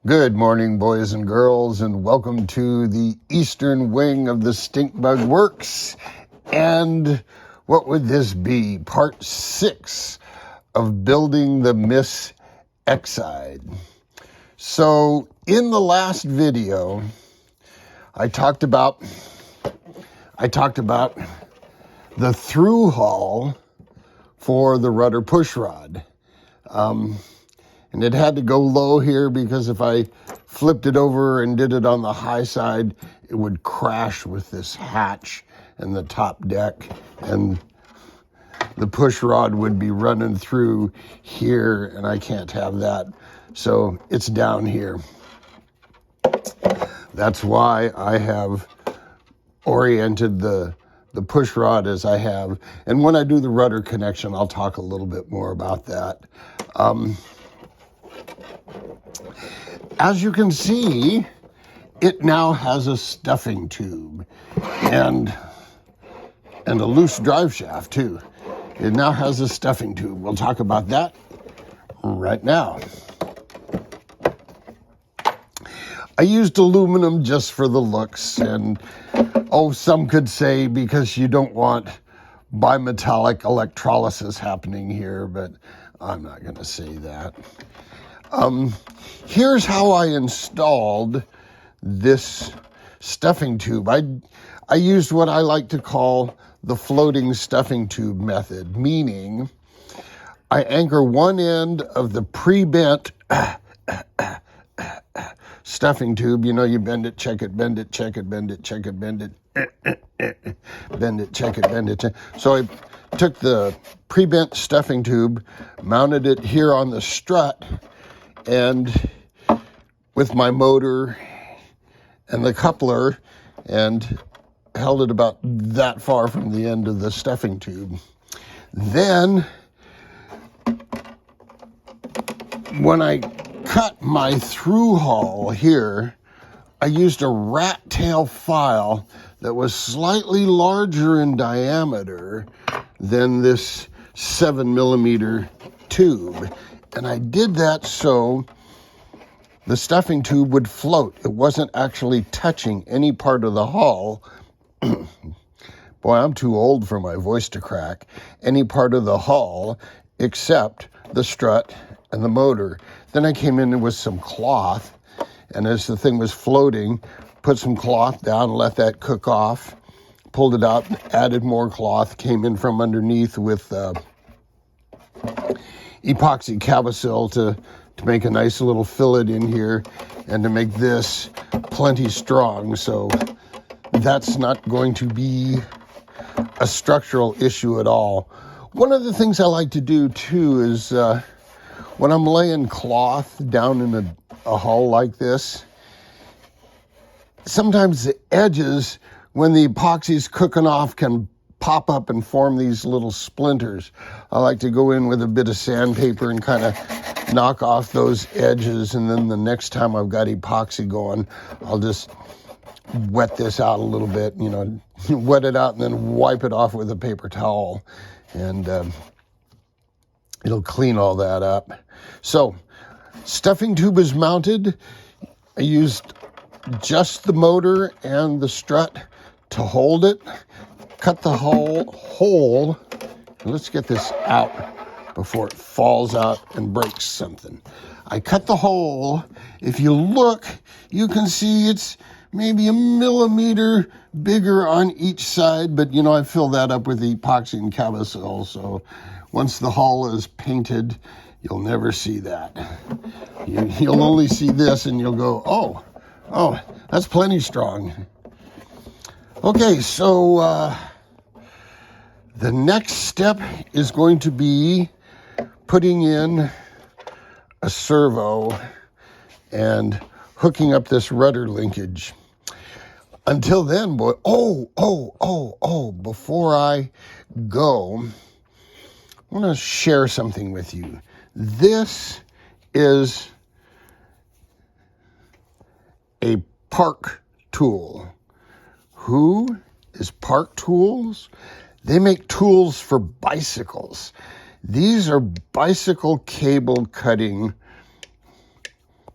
Good morning, boys and girls, and welcome to the eastern wing of the Stink Bug Works. And what would this be? Part 6 of building the Miss Exide. So in the last video, I talked about the through haul for the rudder push rod. And it had to go low here because if I flipped it over and did it on the high side, it would crash with this hatch and the top deck, and the push rod would be running through here, and I can't have that. So it's down here. That's why I have oriented the push rod as I have. And when I do the rudder connection, I'll talk a little bit more about that. As you can see, it now has a stuffing tube and a loose drive shaft too. It now has a stuffing tube. We'll talk about that right now. I used aluminum just for the looks, and some could say because you don't want bimetallic electrolysis happening here, but I'm not going to say that. Here's how I installed this stuffing tube. I used what I like to call the floating stuffing tube method, meaning I anchor one end of the pre-bent stuffing tube. You know, you bend it, check it, bend it, check it, bend it, check it, bend it, bend it, check it, bend it. So I took the pre-bent stuffing tube, mounted it here on the strut, and with my motor and the coupler, and held it about that far from the end of the stuffing tube. Then when I cut my through haul here, I used a rat tail file that was slightly larger in diameter than this 7mm tube. And I did that so the stuffing tube would float. It wasn't actually touching any part of the hull. Boy, I'm too old for my voice to crack. Any part of the hull except the strut and the motor. Then I came in with some cloth, and as the thing was floating, put some cloth down, let that cook off, pulled it out, added more cloth, came in from underneath with epoxy Cabosil to make a nice little fillet in here and to make this plenty strong. So that's not going to be a structural issue at all. One of the things I like to do too is when I'm laying cloth down in a hull like this, sometimes the edges, when the epoxy's cooking off, can pop up and form these little splinters. I like to go in with a bit of sandpaper and kind of knock off those edges, and then the next time I've got epoxy going, I'll just wet this out a little bit, wet it out and then wipe it off with a paper towel, and it'll clean all that up. So, stuffing tube is mounted. I used just the motor and the strut to hold it. Cut the whole hole. Let's get this out before it falls out and breaks something. I cut the hole. If you look, you can see it's maybe 1 millimeter bigger on each side, but I fill that up with epoxy and Cabosil, so once the hull is painted, you'll never see that. You'll only see this and you'll go, oh, that's plenty strong. Okay, so the next step is going to be putting in a servo and hooking up this rudder linkage. Until then, boy, before I go, I want to share something with you. This is a Park tool. Who is Park Tools? They make tools for bicycles. These are bicycle cable cutting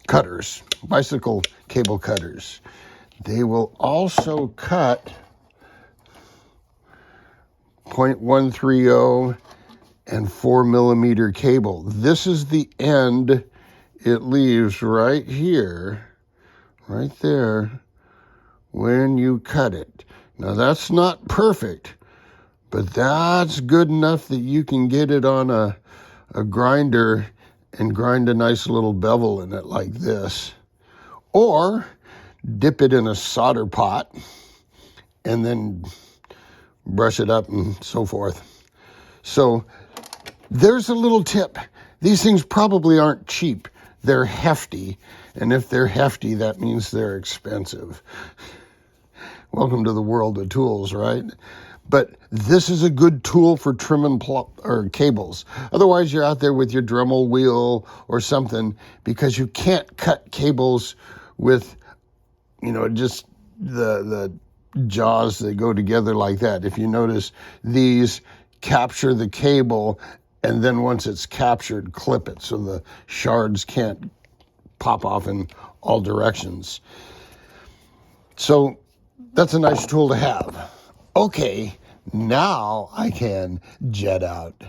cutters, bicycle cable cutters. They will also cut 0.130 and 4 millimeter cable. This is the end it leaves right here, right there, when you cut it. Now that's not perfect, but that's good enough that you can get it on a grinder and grind a nice little bevel in it like this. Or dip it in a solder pot and then brush it up and so forth. So there's a little tip. These things probably aren't cheap. They're hefty. And if they're hefty, that means they're expensive. Welcome to the world of tools, right? But this is a good tool for trimming cables. Otherwise, you're out there with your Dremel wheel or something, because you can't cut cables with, just the jaws that go together like that. If you notice, these capture the cable, and then once it's captured, clip it so the shards can't pop off in all directions. So that's a nice tool to have. Okay, now I can jet out.